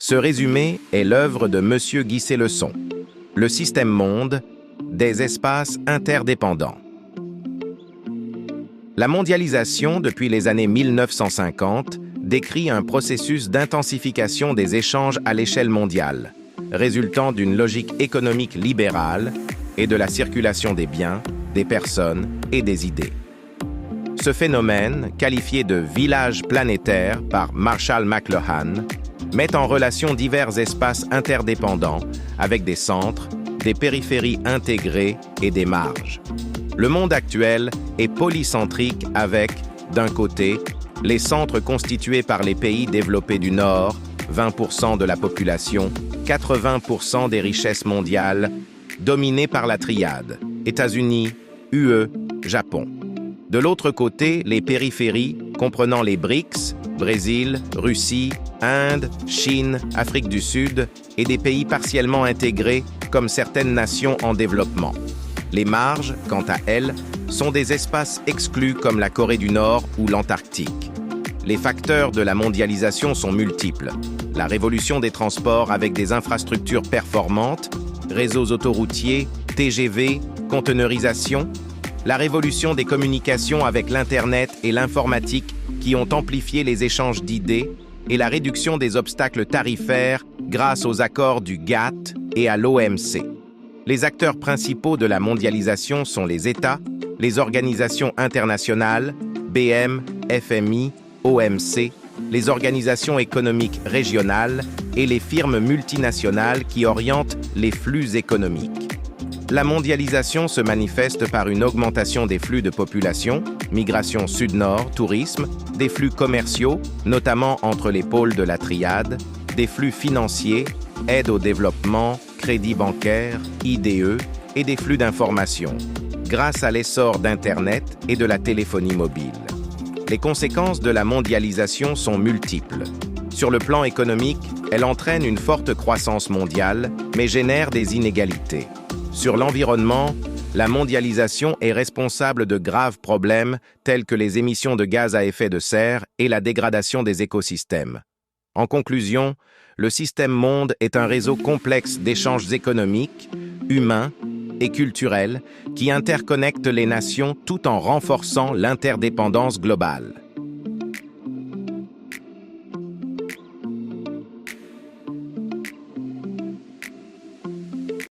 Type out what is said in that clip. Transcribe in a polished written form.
Ce résumé est l'œuvre de M. Guy Célesson. Le système monde, des espaces interdépendants. La mondialisation, depuis les années 1950, décrit un processus d'intensification des échanges à l'échelle mondiale, résultant d'une logique économique libérale et de la circulation des biens, des personnes et des idées. Ce phénomène, qualifié de village planétaire par Marshall McLuhan, met en relation divers espaces interdépendants avec des centres, des périphéries intégrées et des marges. Le monde actuel est polycentrique avec, d'un côté, les centres constitués par les pays développés du Nord, 20% de la population, 80% des richesses mondiales, dominés par la triade, États-Unis, UE, Japon. De l'autre côté, les périphéries, comprenant les BRICS, Brésil, Russie, Inde, Chine, Afrique du Sud, et des pays partiellement intégrés, comme certaines nations en développement. Les marges, quant à elles, sont des espaces exclus comme la Corée du Nord ou l'Antarctique. Les facteurs de la mondialisation sont multiples. La révolution des transports avec des infrastructures performantes, réseaux autoroutiers, TGV, conteneurisation, la révolution des communications avec l'Internet et l'informatique qui ont amplifié les échanges d'idées et la réduction des obstacles tarifaires grâce aux accords du GATT et à l'OMC. Les acteurs principaux de la mondialisation sont les États, les organisations internationales, BM, FMI, OMC, les organisations économiques régionales et les firmes multinationales qui orientent les flux économiques. La mondialisation se manifeste par une augmentation des flux de population, migration sud-nord, tourisme, des flux commerciaux, notamment entre les pôles de la triade, des flux financiers, aide au développement, crédit bancaire, IDE, et des flux d'informations, grâce à l'essor d'Internet et de la téléphonie mobile. Les conséquences de la mondialisation sont multiples. Sur le plan économique, elle entraîne une forte croissance mondiale, mais génère des inégalités. Sur l'environnement, la mondialisation est responsable de graves problèmes tels que les émissions de gaz à effet de serre et la dégradation des écosystèmes. En conclusion, le système monde est un réseau complexe d'échanges économiques, humains et culturels qui interconnectent les nations tout en renforçant l'interdépendance globale.